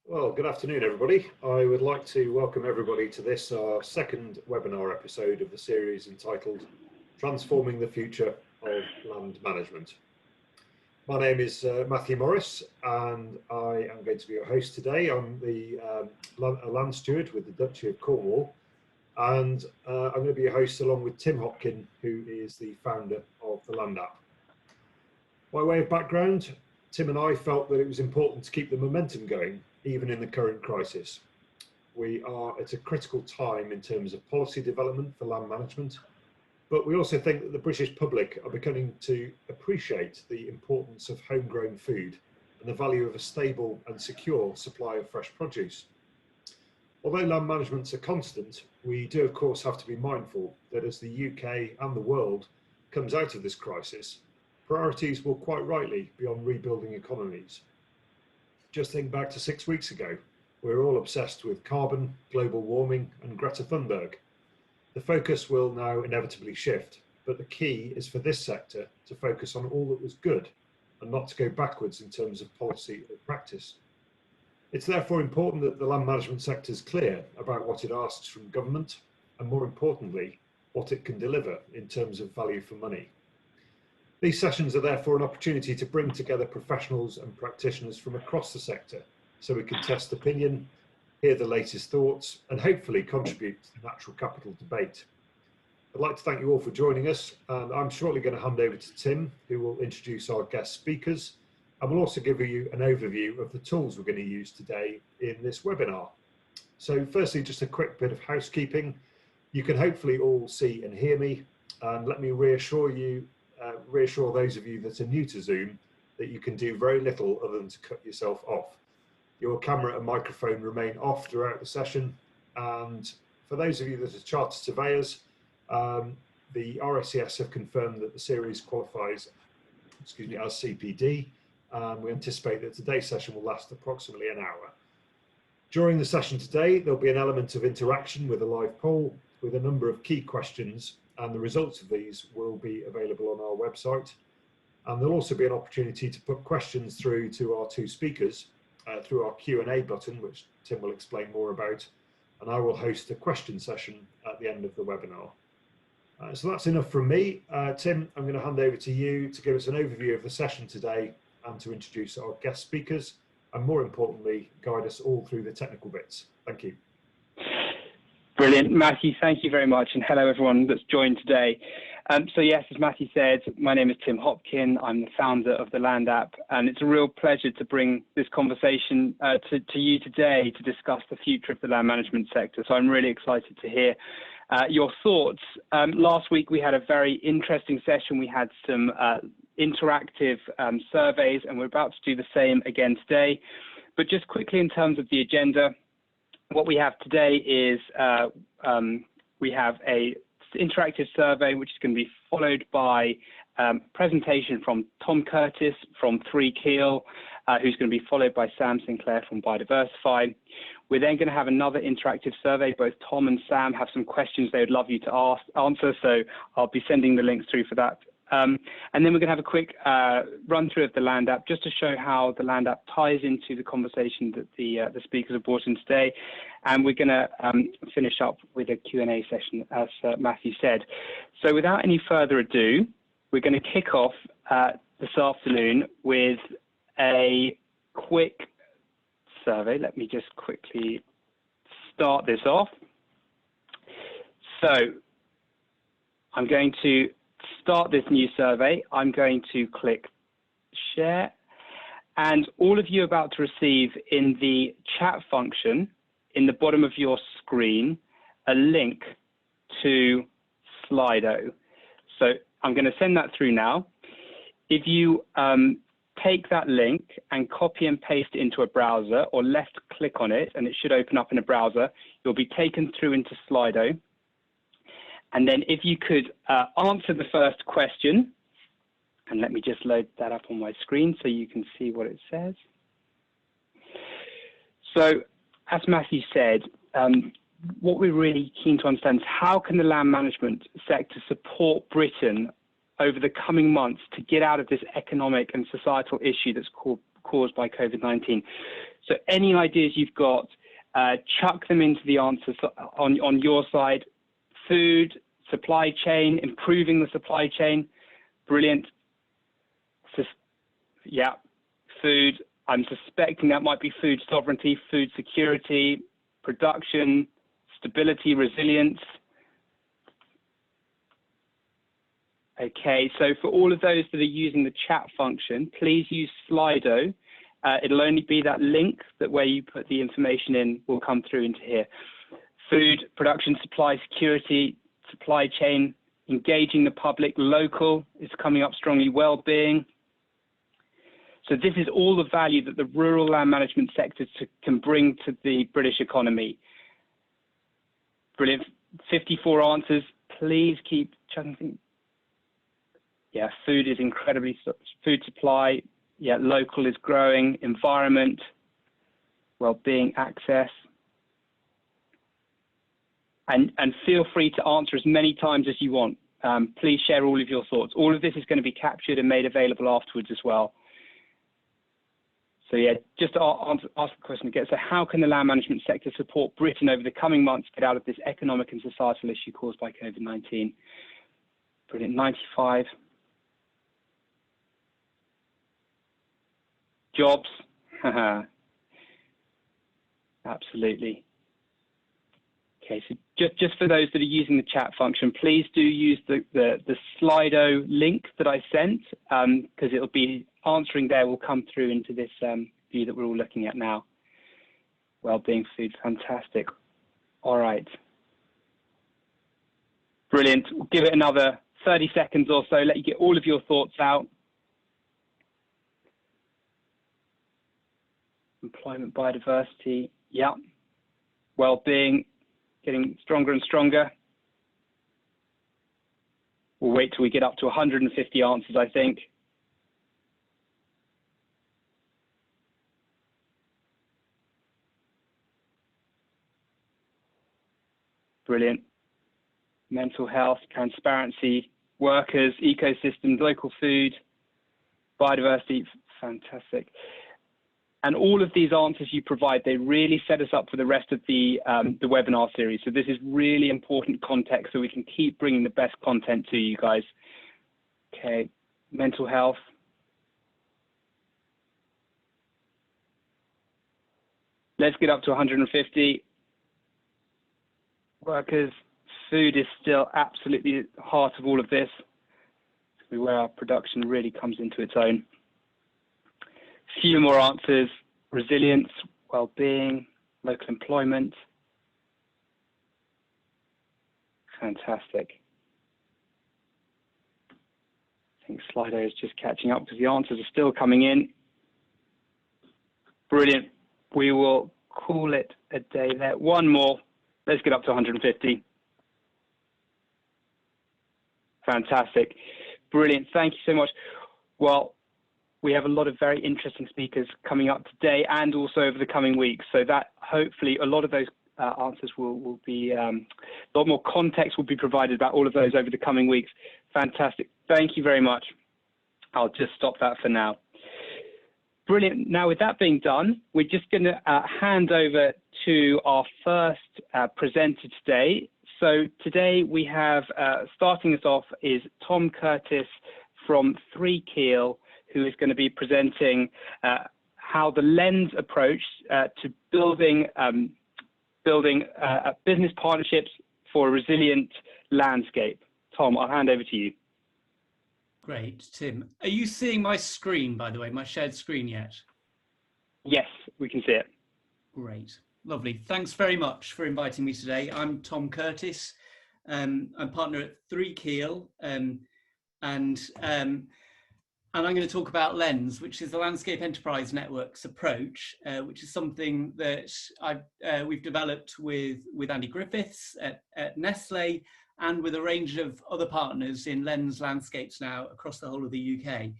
Well, good afternoon, everybody. I would like to welcome everybody to this, our second webinar episode of the series entitled Transforming the Future of Land Management. My name is Matthew Morris, and I am going to be your host today. I'm a land steward with the Duchy of Cornwall, and I'm going to be your host along with Tim Hopkin, who is the founder of the Land app. By way of background, Tim and I felt that it was important to keep the momentum going, even in the current crisis. We are at a critical time in terms of policy development for land management, but we also think that the British public are beginning to appreciate the importance of homegrown food and the value of a stable and secure supply of fresh produce. Although land management's a constant, we do of course have to be mindful that as the UK and the world comes out of this crisis, priorities will quite rightly be on rebuilding economies. Just think back to 6 weeks ago. We were all obsessed with carbon, global warming, and Greta Thunberg. The focus will now inevitably shift, but the key is for this sector to focus on all that was good and not to go backwards in terms of policy or practice. It's therefore important that the land management sector is clear about what it asks from government and, more importantly, what it can deliver in terms of value for money. These sessions are therefore an opportunity to bring together professionals and practitioners from across the sector so we can test opinion, hear the latest thoughts, and hopefully contribute to the natural capital debate. I'd like to thank you all for joining us, and I'm shortly going to hand over to Tim, who will introduce our guest speakers, and will also give you an overview of the tools we're going to use today in this webinar. So firstly, just a quick bit of housekeeping. You can hopefully all see and hear me, and let me reassure those of you that are new to Zoom that you can do very little other than to cut yourself off. Your camera and microphone remain off throughout the session, and for those of you that are chartered surveyors, the RSCS have confirmed that the series qualifies as CPD, and we anticipate that today's session will last approximately an hour. During the session today, there'll be an element of interaction with a live poll with a number of key questions, and the results of these will be available on our website. And there'll also be an opportunity to put questions through to our two speakers through our Q&A button, which Tim will explain more about, and I will host a question session at the end of the webinar. So that's enough from me. Tim, I'm going to hand over to you to give us an overview of the session today and to introduce our guest speakers, and more importantly, guide us all through the technical bits. Thank you. Brilliant, Matthew, thank you very much, and hello everyone that's joined today. So yes, as Matthew said, my name is Tim Hopkin. I'm the founder of the Land app, and it's a real pleasure to bring this conversation to you today to discuss the future of the land management sector. So I'm really excited to hear your thoughts. Last week we had a very interesting session. We had some interactive surveys, and we're about to do the same again today. But just quickly in terms of the agenda, what we have today is we have a interactive survey which is going to be followed by a presentation from Tom Curtis from 3 Keel, who's going to be followed by Sam Sinclair from Biodiversify. We're then going to have another interactive survey. Both Tom and Sam have some questions they would love you to answer, so I'll be sending the links through for that. And then we're going to have a quick run through of the Land app just to show how the Land app ties into the conversation that the speakers have brought in today. And we're going to finish up with a Q&A session, as Matthew said. So without any further ado, we're going to kick off this afternoon with a quick survey. Let me just quickly start this off. So I'm going to start this new survey. I'm going to click share, and all of you are about to receive in the chat function in the bottom of your screen a link to Slido. So I'm going to send that through now. If you take that link and copy and paste it into a browser, or left click on it and it should open up in a browser, you'll be taken through into Slido. And then if you could answer the first question, and let me just load that up on my screen so you can see what it says. So as Matthew said, what we're really keen to understand is how can the land management sector support Britain over the coming months to get out of this economic and societal issue that's caused by COVID-19. So any ideas you've got, chuck them into the answers on your side. Food, supply chain, improving the supply chain, brilliant. Yeah, food, I'm suspecting that might be food sovereignty, food security, production, stability, resilience. Okay, so for all of those that are using the chat function, please use Slido. It'll only be that link that where you put the information in will come through into here. Food, production, supply, security, supply chain, engaging the public, local is coming up strongly, well-being. So this is all the value that the rural land management sector can bring to the British economy. Brilliant, 54 answers. Please keep checking. Yeah, food is incredibly, food supply. Yeah, local is growing, environment, well-being, access. And feel free to answer as many times as you want. Please share all of your thoughts. All of this is going to be captured and made available afterwards as well. So yeah, just to ask the question again. So how can the land management sector support Britain over the coming months to get out of this economic and societal issue caused by COVID-19? Brilliant, 95. Jobs, absolutely. Okay, so just for those that are using the chat function, please do use the Slido link that I sent, because it'll be answering there will come through into this view that we're all looking at now. Wellbeing, food, fantastic. All right. Brilliant. We'll give it another 30 seconds or so, let you get all of your thoughts out. Employment, biodiversity, yeah. Well-being, getting stronger and stronger. We'll wait till we get up to 150 answers, I think. Brilliant. Mental health, transparency, workers, ecosystems, local food, biodiversity, fantastic. And all of these answers you provide, they really set us up for the rest of the webinar series. So this is really important context so we can keep bringing the best content to you guys. Okay, mental health. Let's get up to 150. Workers, food is still absolutely at the heart of all of this. Where our production really comes into its own. Few more answers: resilience, well-being, local employment. Fantastic. I think Slido is just catching up because the answers are still coming in. Brilliant. We will call it a day there. One more. Let's get up to 150. Fantastic. Brilliant. Thank you so much. Well, we have a lot of very interesting speakers coming up today and also over the coming weeks. So that hopefully a lot of those answers will be, a lot more context will be provided about all of those over the coming weeks. Fantastic. Thank you very much. I'll just stop that for now. Brilliant. Now, with that being done, we're just going to hand over to our first presenter today. So today we have, starting us off is Tom Curtis from 3 Keel, who is going to be presenting how the Lens approach to building business partnerships for a resilient landscape. Tom, I'll hand over to you. Great, Tim. Are you seeing my screen, by the way, my shared screen yet? Yes, we can see it. Great, lovely. Thanks very much for inviting me today. I'm Tom Curtis. I'm partner at 3 Keel, and I'm going to talk about Lens, which is the Landscape Enterprise Network's approach, which is something that we've developed with Andy Griffiths at Nestle and with a range of other partners in Lens landscapes now across the whole of the UK.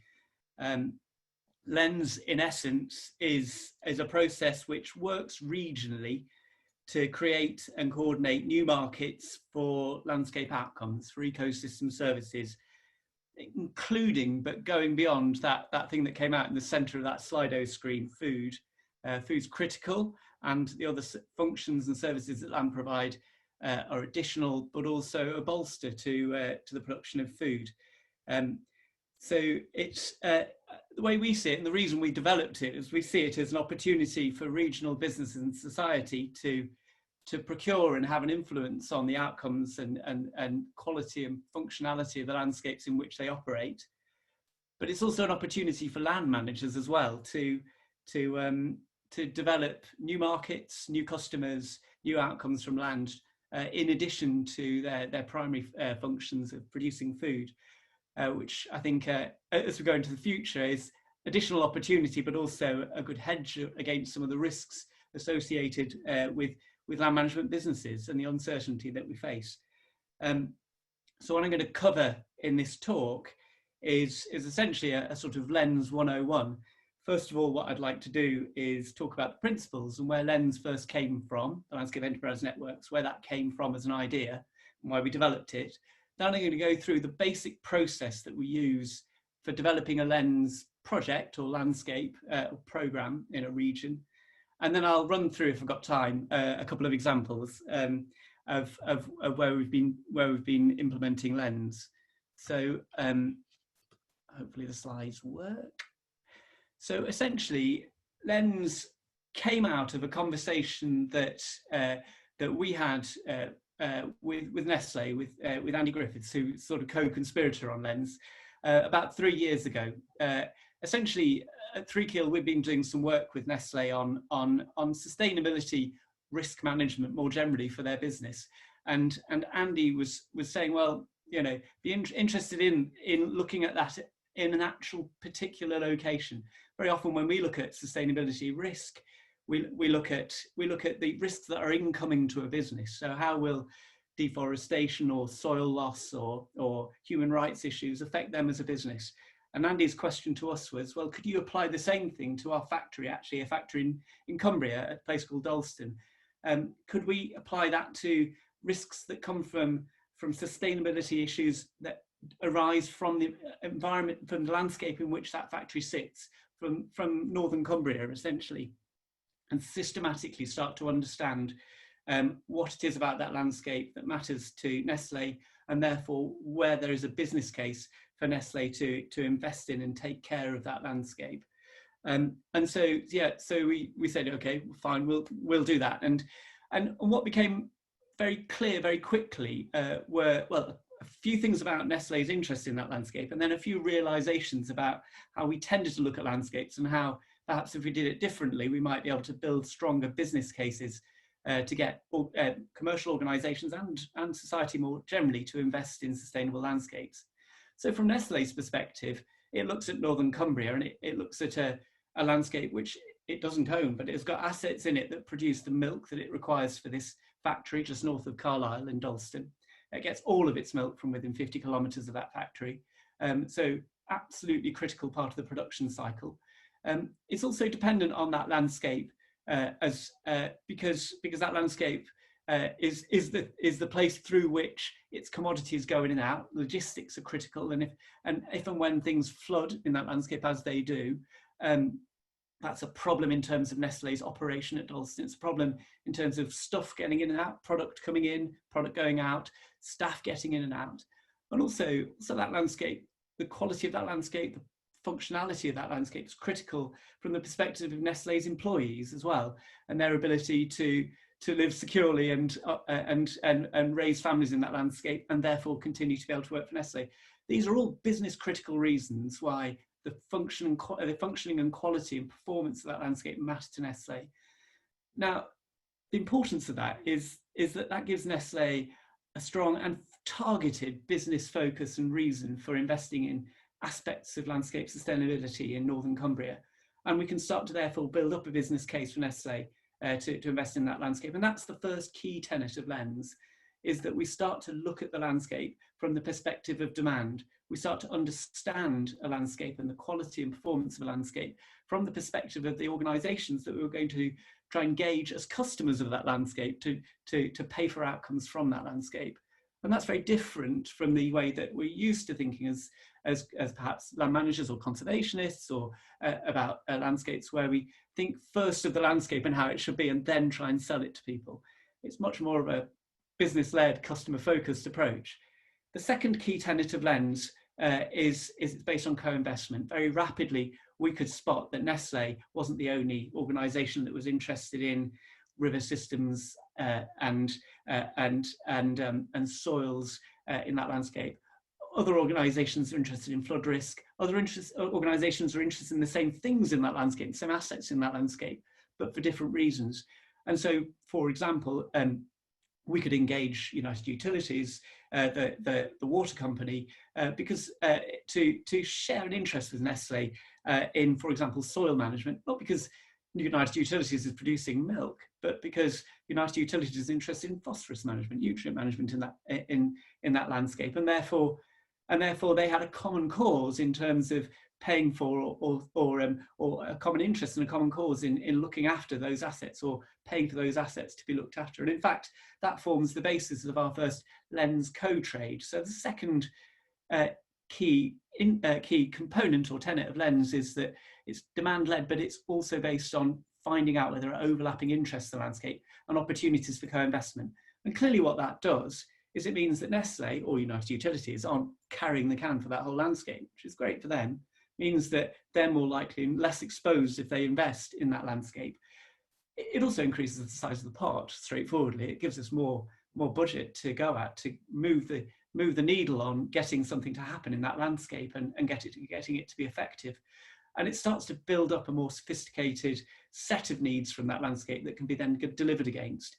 Lens, in essence, is a process which works regionally to create and coordinate new markets for landscape outcomes, for ecosystem services, including, but going beyond that thing that came out in the center of that Slido screen, food, Food's critical, and the other functions and services that land provide are additional, but also a bolster to the production of food. So it's the way we see it, and the reason we developed it is we see it as an opportunity for regional businesses and society to procure and have an influence on the outcomes and quality and functionality of the landscapes in which they operate. But it's also an opportunity for land managers as well to develop new markets, new customers, new outcomes from land, in addition to their primary functions of producing food, which I think as we go into the future is additional opportunity, but also a good hedge against some of the risks associated with land management businesses and the uncertainty that we face. So what I'm going to cover in this talk is essentially a sort of Lens 101. First of all, what I'd like to do is talk about the principles and where Lens first came from, the Landscape Enterprise Networks, where that came from as an idea and why we developed it. Then I'm going to go through the basic process that we use for developing a Lens project or landscape or program in a region. And then I'll run through, if I've got time, a couple of examples of where we've been implementing Lens. So hopefully the slides work. So essentially, Lens came out of a conversation that we had with Nestle, with Andy Griffiths, who's sort of co-conspirator on Lens, about 3 years ago. Essentially, at Three Keel, we've been doing some work with Nestle on sustainability risk management more generally for their business, and Andy was saying, well, you know, be interested in looking at that in an actual particular location. Very often when we look at sustainability risk, we look at the risks that are incoming to a business. So how will deforestation or soil loss or human rights issues affect them as a business? And Andy's question to us was, well, could you apply the same thing to our factory, actually a factory in Cumbria, at a place called Dalston? Could we apply that to risks that come from sustainability issues that arise from the environment, from the landscape in which that factory sits, from northern Cumbria, essentially, and systematically start to understand what it is about that landscape that matters to Nestle, and therefore where there is a business case for Nestle to invest in and take care of that landscape. And so, yeah, so we said, okay, fine, we'll do that. And what became very clear very quickly were, well, a few things about Nestle's interest in that landscape, and then a few realizations about how we tended to look at landscapes and how perhaps if we did it differently, we might be able to build stronger business cases to get commercial organizations and society more generally to invest in sustainable landscapes. So from Nestle's perspective, it looks at northern Cumbria, and it looks at a landscape which it doesn't own, but it's got assets in it that produce the milk that it requires for this factory just north of Carlisle in Dalston. It gets all of its milk from within 50 kilometres of that factory. So absolutely critical part of the production cycle. It's also dependent on that landscape because that landscape is the place through which its commodities go in and out. Logistics are critical, and if and when things flood in that landscape, as they do, that's a problem in terms of Nestle's operation at Dalston. It's a problem in terms of stuff getting in and out, product coming in, product going out, staff getting in and out. And also that landscape, the quality of that landscape, the functionality of that landscape is critical from the perspective of Nestle's employees as well, and their ability to live securely and raise families in that landscape, and therefore continue to be able to work for Nestle. These are all business critical reasons why the functioning and quality and performance of that landscape matter to Nestle. Now, the importance of that is that gives Nestle a strong and targeted business focus and reason for investing in aspects of landscape sustainability in northern Cumbria. And we can start to therefore build up a business case for Nestle to invest in that landscape. And that's the first key tenet of Lens, is that we start to look at the landscape from the perspective of demand. We start to understand a landscape and the quality and performance of a landscape from the perspective of the organisations that we were going to try and engage as customers of that landscape to pay for outcomes from that landscape. And that's very different from the way that we're used to thinking as perhaps land managers or conservationists, or about landscapes, where we think first of the landscape and how it should be and then try and sell it to people. It's much more of a business-led, customer-focused approach. The second key tenet of Lens is it's based on co-investment. Very rapidly, we could spot that Nestlé wasn't the only organisation that was interested in river systems and soils in that landscape. Other organisations are interested in flood risk. Other organisations are interested in the same things in that landscape, the same assets in that landscape, but for different reasons. And so, for example, we could engage United Utilities, the water company, because to share an interest with Nestlé in, for example, soil management, not because United Utilities is producing milk, but because United Utilities is interested in phosphorus management, nutrient management in that landscape, and therefore they had a common cause in terms of paying for or a common interest and a common cause in looking after those assets, or paying for those assets to be looked after. And in fact, that forms the basis of our first Lens co-trade. So the second key component or tenet of Lens is that it's demand-led, but it's also based on finding out where there are overlapping interests in the landscape and opportunities for co-investment. And clearly what that does is it means that Nestlé or United Utilities aren't carrying the can for that whole landscape, which is great for them. It means that they're more likely and less exposed if they invest in that landscape. It also increases the size of the pot, straightforwardly. It gives us more budget to go at, to move the needle on getting something to happen in that landscape and getting it to be effective. And it starts to build up a more sophisticated set of needs from that landscape that can be then delivered against,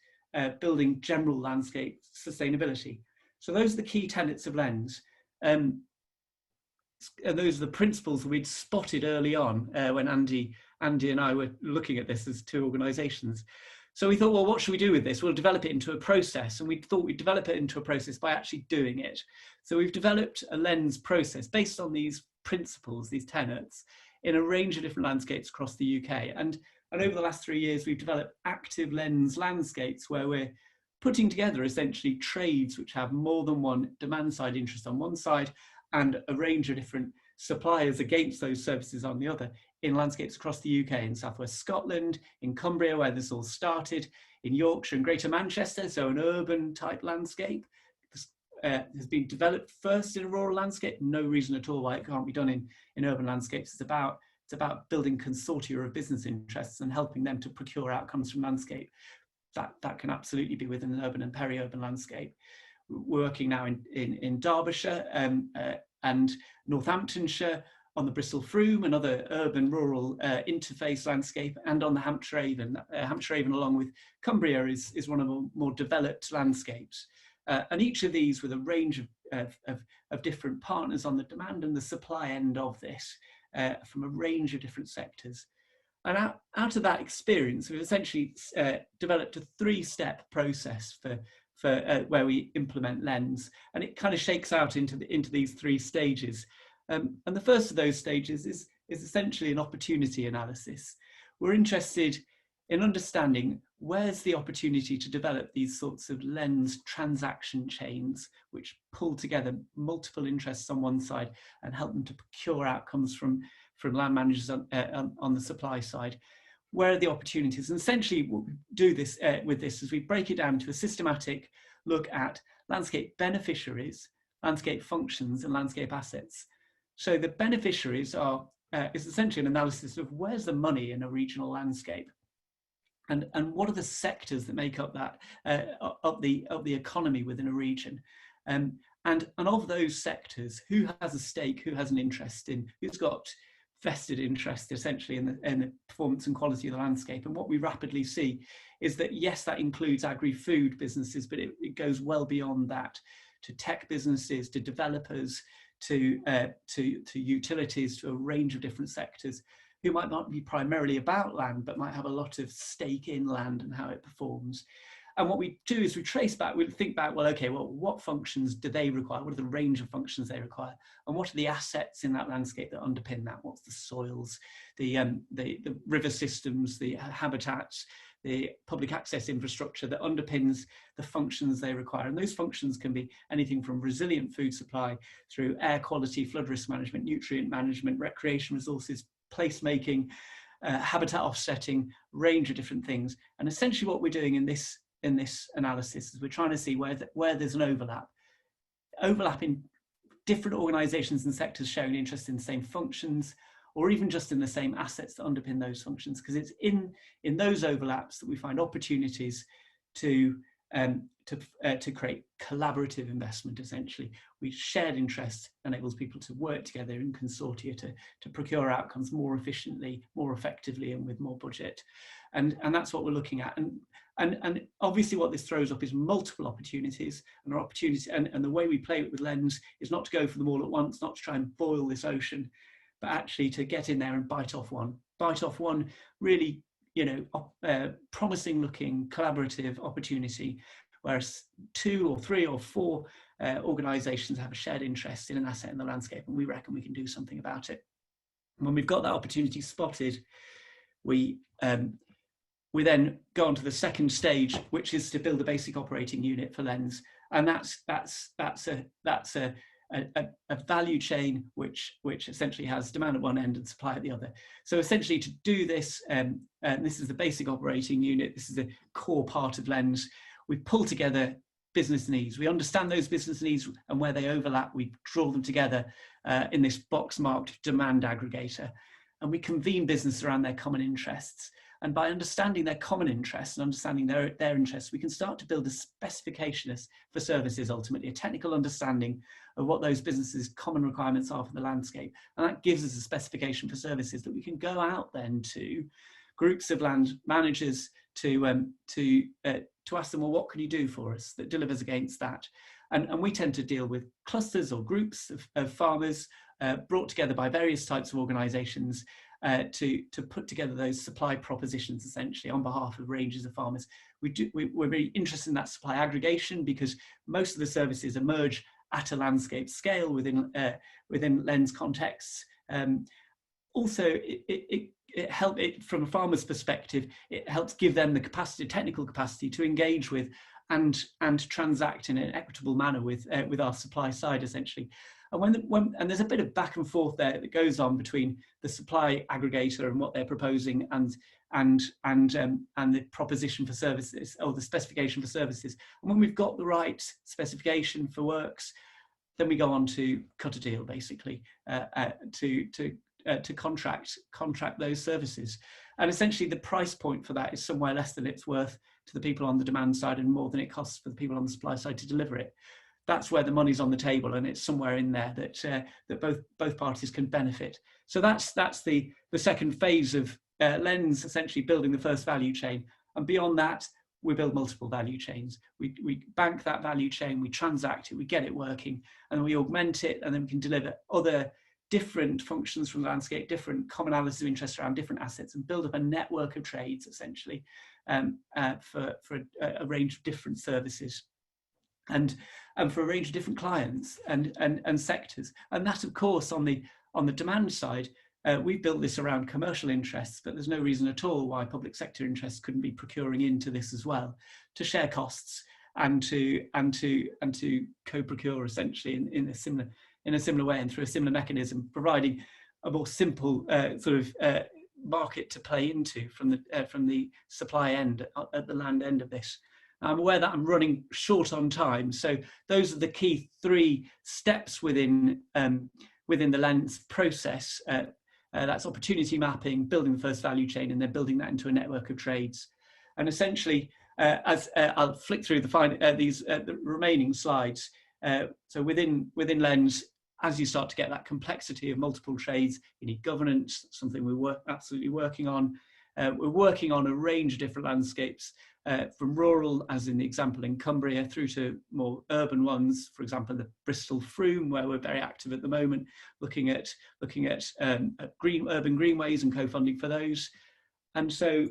building general landscape sustainability. So those are the key tenets of Lens. And those are the principles we'd spotted early on when Andy and I were looking at this as two organisations. So we thought, well, what should we do with this? We'll develop it into a process. And we thought we'd develop it into a process by actually doing it. So we've developed a Lens process based on these principles, these tenets, in a range of different landscapes across the UK. And over the last 3 years, we've developed active Lens landscapes where we're putting together essentially trades which have more than one demand side interest on one side and a range of different suppliers against those services on the other, in landscapes across the UK, in southwest Scotland, in Cumbria, where this all started, in Yorkshire and Greater Manchester, so an urban type landscape. This has been developed first in a rural landscape. No reason at all why it can't be done in urban landscapes. It's about building consortia of business interests and helping them to procure outcomes from landscape. That can absolutely be within an urban and peri-urban landscape. We're working now in Derbyshire and Northamptonshire, on the Bristol Froome, another urban rural interface landscape, and on the Hampshire Avon. Hampshire Avon, along with Cumbria, is one of the more developed landscapes. And each of these with a range of different partners on the demand and the supply end of this, from a range of different sectors. And out of that experience, we've essentially developed a 3-step process for where we implement Lens, and it kind of shakes out into these 3 stages. And the first of those stages is essentially an opportunity analysis. We're interested in understanding where's the opportunity to develop these sorts of Lens transaction chains, which pull together multiple interests on one side and help them to procure outcomes from land managers on the supply side. Where are the opportunities? And essentially what we do this with this is we break it down to a systematic look at landscape beneficiaries, landscape functions, and landscape assets. So the beneficiaries is essentially an analysis of where's the money in a regional landscape, and what are the sectors that make up that of the economy within a region, and of those sectors, who has a stake, who has an interest in, who's got vested interest essentially in the performance and quality of the landscape. And what we rapidly see is that yes, that includes agri-food businesses, but it goes well beyond that, to tech businesses, to developers, to utilities, to a range of different sectors who might not be primarily about land, but might have a lot of stake in land and how it performs. And what we do is we trace back, we think back, well, okay, well, what functions do they require? What are the range of functions they require? And what are the assets in that landscape that underpin that? What's the soils, the river systems, the habitats, the public access infrastructure that underpins the functions they require. And those functions can be anything from resilient food supply through air quality, flood risk management, nutrient management, recreation resources, placemaking, habitat offsetting, range of different things. And essentially what we're doing in this analysis is we're trying to see where there's an overlap in different organisations and sectors showing interest in the same functions, or even just in the same assets that underpin those functions, because it's in those overlaps that we find opportunities to create collaborative investment. Essentially, shared interest enables people to work together in consortia to procure outcomes more efficiently, more effectively, and with more budget. And that's what we're looking at. And obviously what this throws up is multiple opportunities, and the way we play it with Lens is not to go for them all at once, not to try and boil this ocean, but actually to get in there and bite off one really, promising looking collaborative opportunity, whereas 2 or 3 or 4 organisations have a shared interest in an asset in the landscape, and we reckon we can do something about it. And when we've got that opportunity spotted, we then go on to the second stage, which is to build a basic operating unit for Lens, and that's a value chain which essentially has demand at one end and supply at the other. So essentially, to do this, and this is the basic operating unit, this is the core part of Lens. We pull together business needs. We understand those business needs, and where they overlap, we draw them together in this box marked demand aggregator, and we convene business around their common interests. And by understanding their common interests and understanding their interests, we can start to build a specification for services, ultimately a technical understanding of what those businesses' common requirements are for the landscape. And that gives us a specification for services that we can go out then to groups of land managers to ask them, well, what can you do for us that delivers against that? And we tend to deal with clusters or groups of farmers brought together by various types of organisations to put together those supply propositions, essentially on behalf of ranges of farmers. We're very interested in that supply aggregation because most of the services emerge at a landscape scale within Lens contexts. Also, it helps from a farmer's perspective. It helps give them the technical capacity to engage with and transact in an equitable manner with our supply side, essentially. And there's a bit of back and forth there that goes on between the supply aggregator and what they're proposing and the proposition for services, or the specification for services. And when we've got the right specification for works, then we go on to cut a deal, basically, to contract those services. And essentially, the price point for that is somewhere less than it's worth to the people on the demand side and more than it costs for the people on the supply side to deliver it. That's where the money's on the table, and it's somewhere in there that both parties can benefit. So that's the second phase of Lens, essentially building the first value chain. And beyond that, we build multiple value chains. We bank that value chain, we transact it, we get it working, and we augment it, and then we can deliver other different functions from the landscape, different commonalities of interest around different assets, and build up a network of trades, essentially, for a range of different services. And for a range of different clients and sectors. And that, of course, on the demand side, we've built this around commercial interests, but there's no reason at all why public sector interests couldn't be procuring into this as well, to share costs and to co-procure, essentially, in a similar way and through a similar mechanism, providing a more simple market to play into from the supply end at the land end of this. I'm aware that I'm running short on time, so those are the key 3 steps within the Lens process. That's opportunity mapping, building the first value chain, and then building that into a network of trades. And essentially, as I'll flick through the remaining slides. So within Lens, as you start to get that complexity of multiple trades, you need governance, something we're absolutely working on. We're working on a range of different landscapes, from rural, as in the example in Cumbria, through to more urban ones, for example, the Bristol Froome, where we're very active at the moment, looking at urban greenways and co-funding for those. And so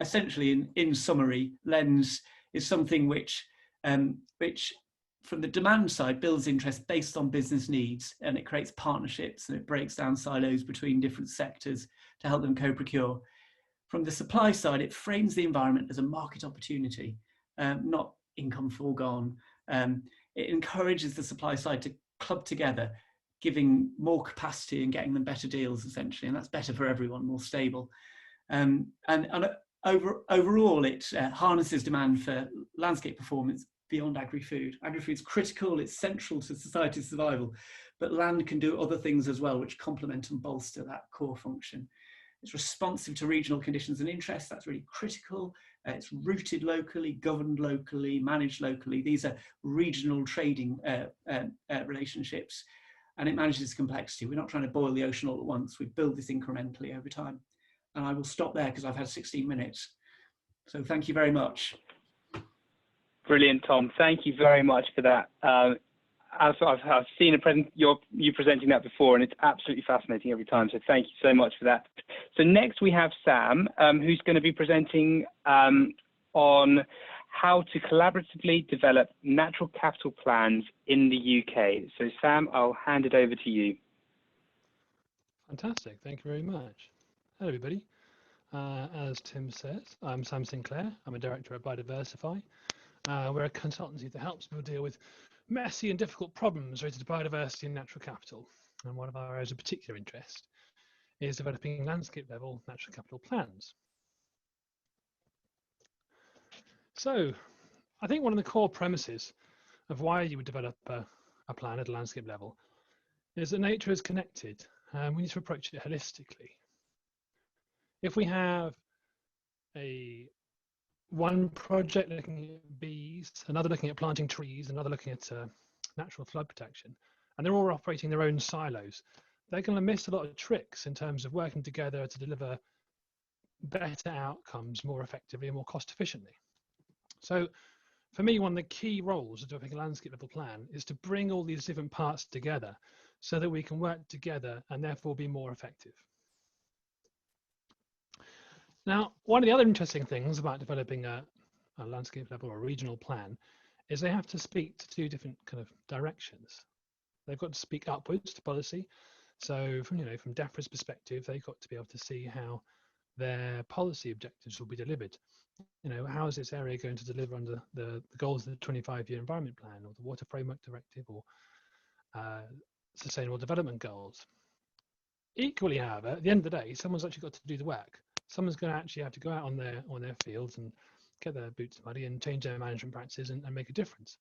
essentially, in summary, Lens is something which from the demand side builds interest based on business needs, and it creates partnerships and it breaks down silos between different sectors to help them co-procure. from the supply side, it frames the environment as a market opportunity, not income foregone. It encourages the supply side to club together, giving more capacity and getting them better deals, essentially, and that's better for everyone, more stable. And overall, it harnesses demand for landscape performance beyond agri-food. Agri-food's critical, it's central to society's survival, but land can do other things as well, which complement and bolster that core function. It's responsive to regional conditions and interests. That's really critical. It's rooted locally, governed locally, managed locally. These are regional trading relationships, and it manages complexity. We're not trying to boil the ocean all at once. We build this incrementally over time. And I will stop there because I've had 16 minutes. So thank you very much. Brilliant, Tom. Thank you very much for that. I've seen you presenting that before, and it's absolutely fascinating every time. So thank you so much for that. So next we have Sam, who's going to be presenting on how to collaboratively develop natural capital plans in the UK. So Sam, I'll hand it over to you. Fantastic. Thank you very much. Hello, everybody. As Tim says, I'm Sam Sinclair. I'm a director at Biodiversify. We're a consultancy that helps people deal with messy and difficult problems related to biodiversity and natural capital. And one of our areas of particular interest is developing landscape level natural capital plans. So I think one of the core premises of why you would develop a plan at a landscape level is that nature is connected, and we need to approach it holistically. If we have one project looking at bees, another looking at planting trees, another looking at natural flood protection, and they're all operating their own silos, they're going to miss a lot of tricks in terms of working together to deliver better outcomes more effectively and more cost efficiently. So for me, one of the key roles of developing a landscape level plan is to bring all these different parts together so that we can work together and therefore be more effective. Now, one of the other interesting things about developing a landscape level or regional plan is they have to speak to two different kind of directions. They've got to speak upwards to policy. So from DEFRA's perspective, they've got to be able to see how their policy objectives will be delivered. How is this area going to deliver under the goals of the 25-year environment plan or the Water Framework Directive or Sustainable Development Goals? Equally, however, at the end of the day, someone's actually got to do the work. Someone's going to actually have to go out on their fields and get their boots muddy and change their management practices and make a difference.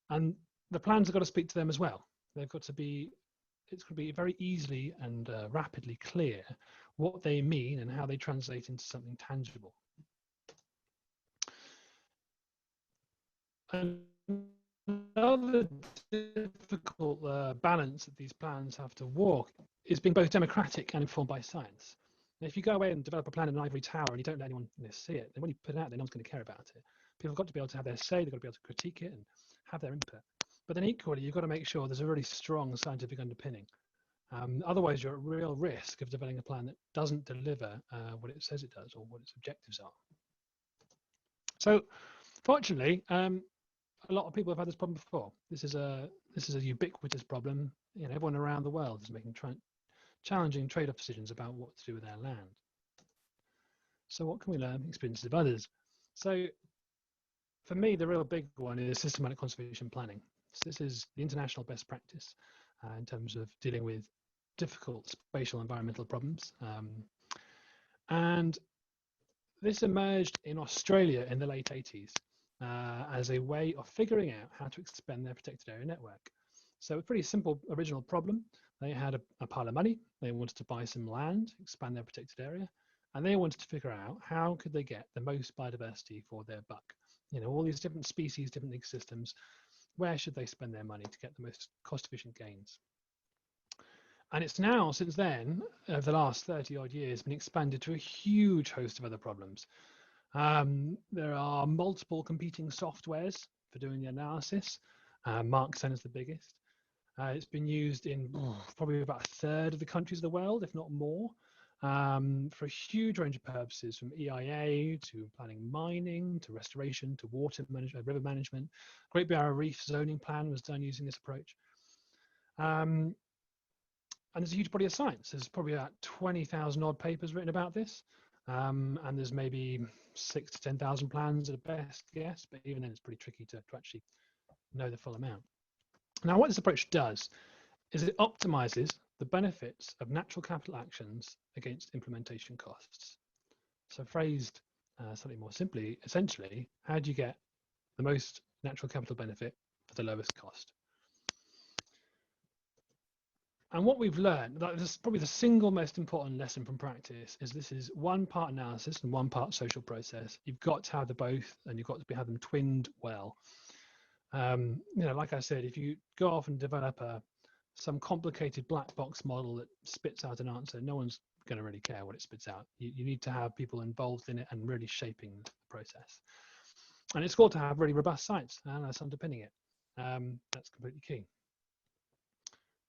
And the plans have got to speak to them as well. They've got to be, it's going to be very easily and rapidly clear what they mean and how they translate into something tangible. Another difficult balance that these plans have to walk is being both democratic and informed by science. And if you go away and develop a plan in an ivory tower and you don't let anyone see it, then when you put it out there, no one's going to care about it. People have got to be able to have their say, they've got to be able to critique it and have their input. But then equally, you've got to make sure there's a really strong scientific underpinning. Otherwise, you're at real risk of developing a plan that doesn't deliver what it says it does or what its objectives are. So fortunately, a lot of people have had this problem before. This is a ubiquitous problem. Everyone around the world is making challenging trade-off decisions about what to do with their land. So what can we learn from experiences of others? So for me, the real big one is systematic conservation planning. So this is the international best practice in terms of dealing with difficult spatial environmental problems. And this emerged in Australia in the late 80s as a way of figuring out how to expand their protected area network. So a pretty simple original problem. They had a pile of money. They wanted to buy some land, expand their protected area, and they wanted to figure out how could they get the most biodiversity for their buck. All these different species, different ecosystems, where should they spend their money to get the most cost-efficient gains? And it's now, since then, over the last 30 odd years, been expanded to a huge host of other problems. There are multiple competing softwares for doing the analysis. Marksen is the biggest. It's been used in probably about a third of the countries of the world, if not more, for a huge range of purposes, from EIA to planning mining, to restoration, to water management, river management. Great Barrier Reef zoning plan was done using this approach. And there's a huge body of science. There's probably about 20,000 odd papers written about this. and there's maybe 6 to 10,000 plans at a best guess, but even then it's pretty tricky to actually know the full amount. Now, what this approach does is it optimizes the benefits of natural capital actions against implementation costs. So phrased slightly more simply, essentially, how do you get the most natural capital benefit for the lowest cost? And what we've learned, this is probably the single most important lesson from practice, is this is one part analysis and one part social process. You've got to have the both, and you've got to have them twinned well. Like I said, if you go off and develop some complicated black box model that spits out an answer, no one's going to really care what it spits out. You need to have people involved in it and really shaping the process. And it's got to have really robust science and that's underpinning it. That's completely key.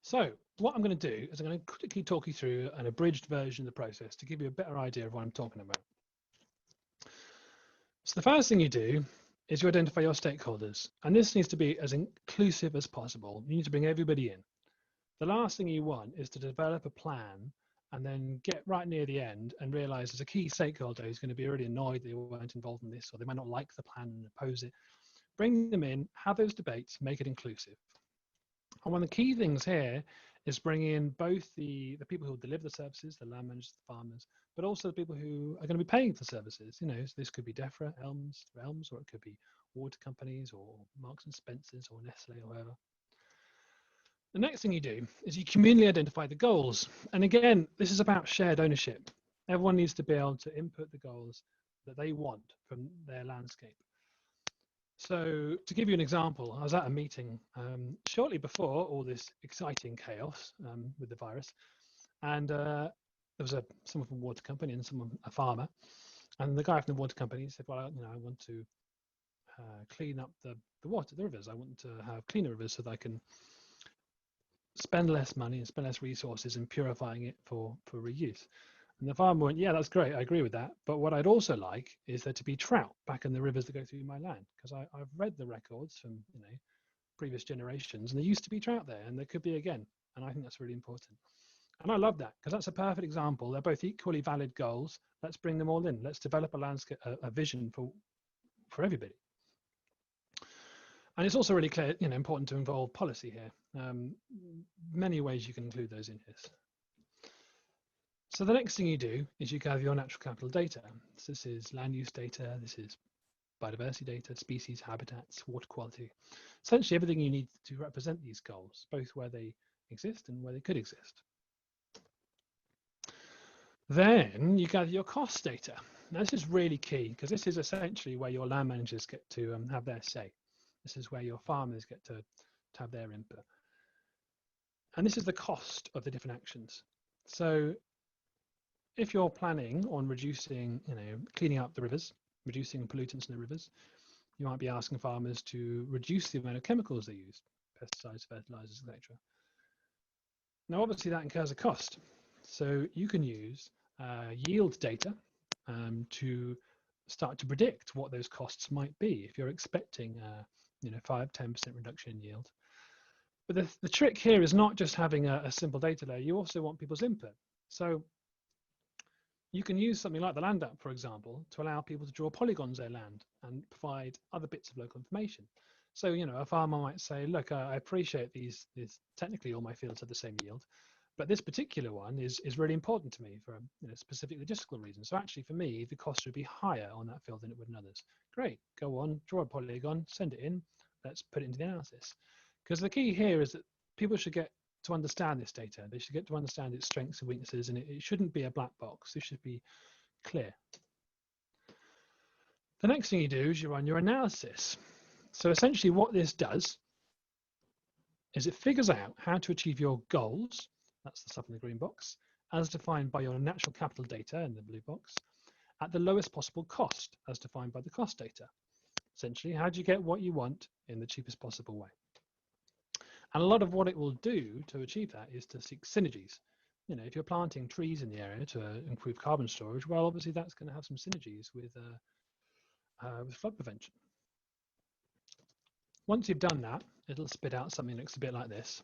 So what I'm going to do is I'm going to quickly talk you through an abridged version of the process to give you a better idea of what I'm talking about. So the first thing you do is you identify your stakeholders, and this needs to be as inclusive as possible. You need to bring everybody in. The last thing you want is to develop a plan and then get right near the end and realize there's a key stakeholder who's going to be really annoyed that you weren't involved in this, or they might not like the plan and oppose it. Bring them in, have those debates, make it inclusive. And one of the key things here is bringing in both the people who will deliver the services, the land managers, the farmers, but also the people who are going to be paying for services. So this could be DEFRA, Elms, or it could be water companies, or Marks and Spencers, or Nestle, or whoever. The next thing you do is you communally identify the goals. And again, this is about shared ownership. Everyone needs to be able to input the goals that they want from their landscape. So to give you an example, I was at a meeting shortly before all this exciting chaos with the virus, and there was someone from a water company and a farmer, and the guy from the water company said, well, I want to clean up the water, the rivers. I want to have cleaner rivers so that I can spend less money and spend less resources in purifying it for reuse. And the farmer went, yeah, that's great, I agree with that. But what I'd also like is there to be trout back in the rivers that go through my land, because I've read the records from previous generations, and there used to be trout there, and there could be again. And I think that's really important. And I love that, because that's a perfect example. They're both equally valid goals. Let's bring them all in. Let's develop a landscape, a vision for everybody. And it's also really clear, important to involve policy here. Many ways you can include those in here. So the next thing you do is you gather your natural capital data. So this is land use data, this is biodiversity data, species, habitats, water quality. Essentially everything you need to represent these goals, both where they exist and where they could exist. Then you gather your cost data. Now this is really key, because this is essentially where your land managers get to have their say. This is where your farmers get to have their input. And this is the cost of the different actions. So if you're planning on reducing, cleaning up the rivers, reducing pollutants in the rivers, you might be asking farmers to reduce the amount of chemicals they use, pesticides, fertilizers, etc. Now, obviously, that incurs a cost. So you can use yield data to start to predict what those costs might be if you're expecting 5-10% reduction in yield. But the trick here is not just having a simple data layer. You also want people's input. So you can use something like the Land App, for example, to allow people to draw polygons of their land and provide other bits of local information. So, a farmer might say, look, I appreciate these technically all my fields have the same yield, but this particular one is really important to me for specific logistical reasons. So actually for me, the cost would be higher on that field than it would in others. Great, go on, draw a polygon, send it in, let's put it into the analysis. Because the key here is that people should get to understand this data. They should get to understand its strengths and weaknesses, and it shouldn't be a black box. It should be clear. The next thing you do is you run your analysis. So essentially what this does is it figures out how to achieve your goals, that's the stuff in the green box, as defined by your natural capital data in the blue box, at the lowest possible cost, as defined by the cost data. Essentially, how do you get what you want in the cheapest possible way? And a lot of what it will do to achieve that is to seek synergies. If you're planting trees in the area to improve carbon storage, well, obviously that's going to have some synergies with flood prevention. Once you've done that, it'll spit out something that looks a bit like this,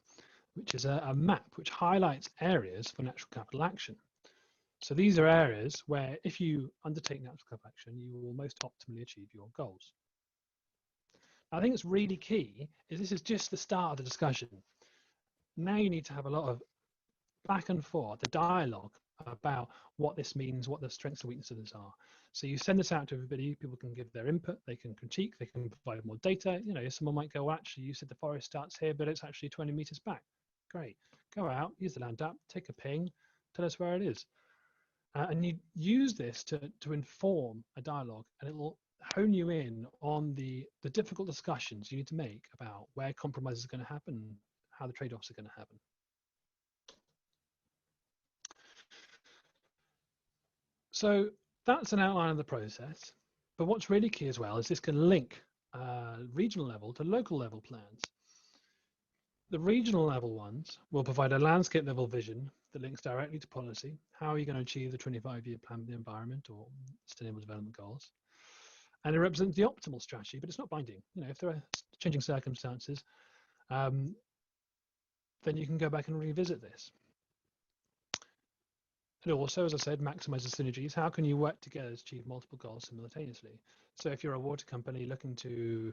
which is a map which highlights areas for natural capital action. So these are areas where if you undertake natural cover action, you will most optimally achieve your goals. I think it's really key is this is just the start of the discussion. Now you need to have a lot of back and forth, the dialogue about what this means, what the strengths and weaknesses are. So you send this out to everybody, people can give their input, they can critique, they can provide more data. You know, someone might go, well, actually, you said the forest starts here, but it's actually 20 meters back. Great. Go out, use the land app, take a ping, tell us where it is. And you use this to inform a dialogue, and it will hone you in on the difficult discussions you need to make about where compromises are going to happen, how the trade-offs are going to happen. So that's an outline of the process. But what's really key as well is this can link regional level to local level plans. The regional level ones will provide a landscape level vision that links directly to policy. How are you going to achieve the 25-year plan for the environment or sustainable development goals? And it represents the optimal strategy, but it's not binding. You know, if there are changing circumstances, then you can go back and revisit this. And also, as I said, maximizes synergies. How can you work together to achieve multiple goals simultaneously? So if you're a water company looking to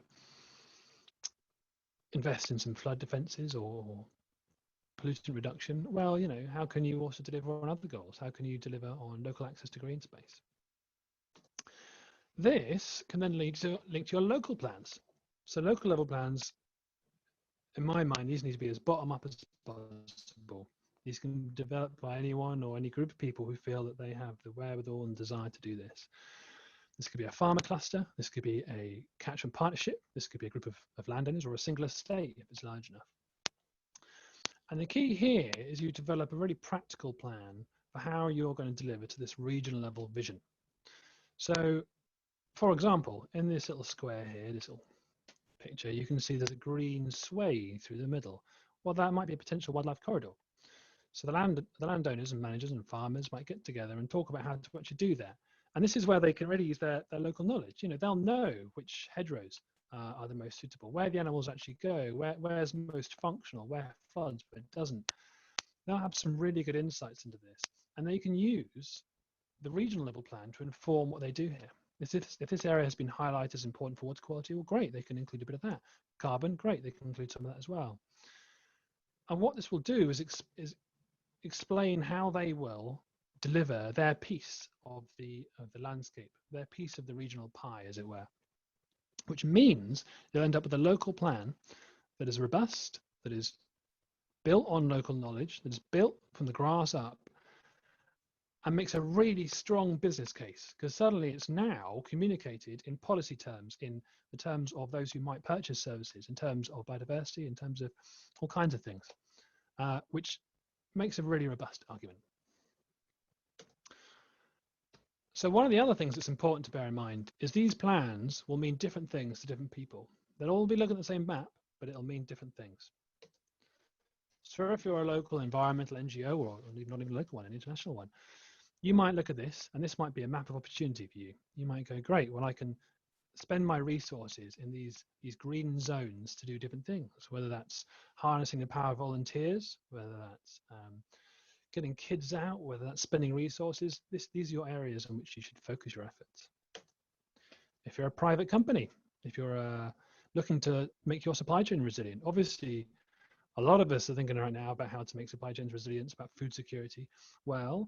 invest in some flood defenses or pollutant reduction, well, you know, how can you also deliver on other goals? How can you deliver on local access to green space? This can then link to your local plans. So local level plans, in my mind, these need to be as bottom up as possible. These can be developed by anyone or any group of people who feel that they have the wherewithal and desire to do this. This could be a farmer cluster, this could be a catchment partnership, this could be a group of landowners or a single estate if it's large enough. And the key here is you develop a really practical plan for how you're going to deliver to this regional level vision. So, for example, in this little square here, this little picture, you can see there's a green sway through the middle. Well, that might be a potential wildlife corridor. So the landowners and managers and farmers might get together and talk about how to actually do that. And this is where they can really use their local knowledge. You know, they'll know which hedgerows are the most suitable, where the animals actually go, where's most functional, where floods, but it doesn't. They'll have some really good insights into this. And they can use the regional level plan to inform what they do here. If this area has been highlighted as important for water quality, well, great, they can include a bit of that. Carbon, great, they can include some of that as well. And what this will do is explain how they will deliver their piece of the landscape, their piece of the regional pie, as it were, which means you'll end up with a local plan that is robust, that is built on local knowledge, that is built from the grass up, and makes a really strong business case, because suddenly it's now communicated in policy terms, in the terms of those who might purchase services, in terms of biodiversity, in terms of all kinds of things, which makes a really robust argument. So one of the other things that's important to bear in mind is these plans will mean different things to different people. They'll all be looking at the same map, but it'll mean different things. So if you're a local environmental NGO, or not even a local one, an international one, you might look at this, and this might be a map of opportunity for you. You might go, great, well, I can spend my resources in these green zones to do different things, whether that's harnessing the power of volunteers, whether that's getting kids out, whether that's spending resources. These are your areas in which you should focus your efforts. If you're a private company, if you're looking to make your supply chain resilient, obviously a lot of us are thinking right now about how to make supply chains resilient, about food security. Well,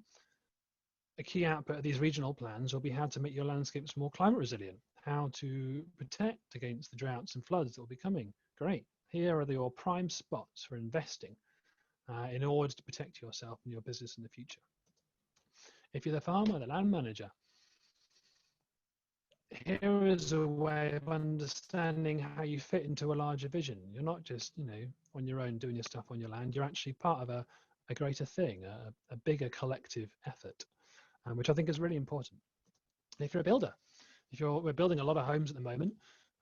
a key output of these regional plans will be how to make your landscapes more climate resilient, how to protect against the droughts and floods that will be coming. Great. Here are your prime spots for investing in order to protect yourself and your business in the future. If you're the farmer, the land manager, here is a way of understanding how you fit into a larger vision. You're not just, you know, on your own doing your stuff on your land. You're actually part of a greater thing, a bigger collective effort, which I think is really important. If you're a builder, we're building a lot of homes at the moment.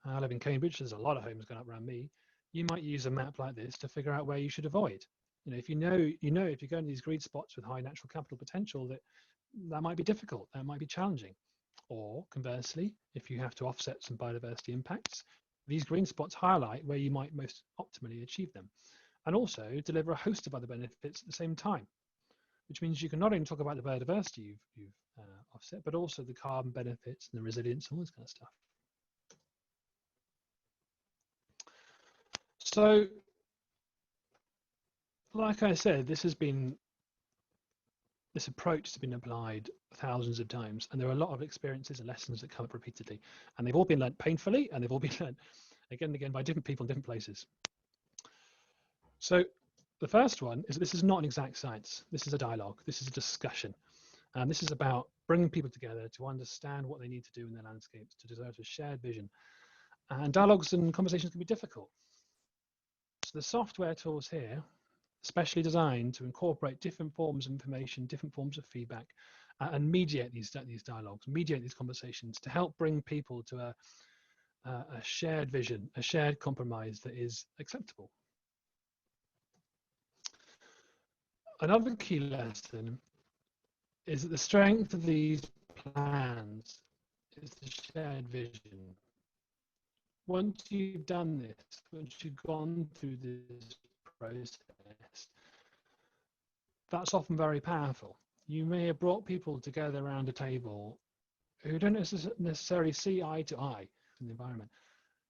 I live in Cambridge. There's a lot of homes going up around me. You might use a map like this to figure out where you should avoid. You know, if you know if you go into these green spots with high natural capital potential, that might be difficult, that might be challenging. Or conversely, if you have to offset some biodiversity impacts, these green spots highlight where you might most optimally achieve them, and also deliver a host of other benefits at the same time. which means you can not only talk about the biodiversity you've offset, but also the carbon benefits and the resilience and all this kind of stuff. So, like I said, this approach has been applied thousands of times, and there are a lot of experiences and lessons that come up repeatedly, and they've all been learned painfully, and they've all been learned again and again by different people in different places. So the first one is that this is not an exact science. This is a dialogue. This is a discussion. And this is about bringing people together to understand what they need to do in their landscapes, to develop a shared vision. And dialogues and conversations can be difficult. So the software tools here, specially designed to incorporate different forms of information, different forms of feedback, and mediate these dialogues, mediate these conversations to help bring people to a shared vision, a shared compromise that is acceptable. Another key lesson is that the strength of these plans is the shared vision. Once you've done this, once you've gone through this process, that's often very powerful. You may have brought people together around a table who don't necessarily see eye to eye in the environment.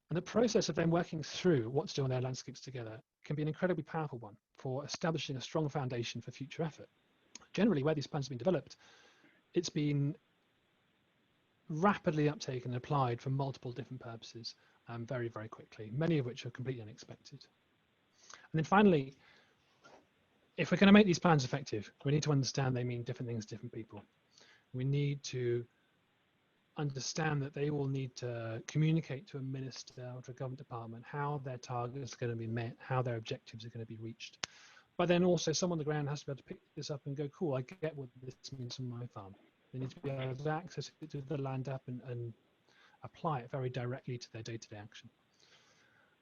And the process of them working through what to do on their landscapes together can be an incredibly powerful one for establishing a strong foundation for future effort. Generally, where these plans have been developed, it's been rapidly uptaken and applied for multiple different purposes very, very quickly, many of which are completely unexpected. And then finally, if we're going to make these plans effective, we need to understand they mean different things to different people. We need to understand that they will need to communicate to a minister or to a government department how their targets are going to be met, how their objectives are going to be reached. But then also someone on the ground has to be able to pick this up and go, cool, I get what this means on my farm. They need to be able to access it to the land app and apply it very directly to their day-to-day action.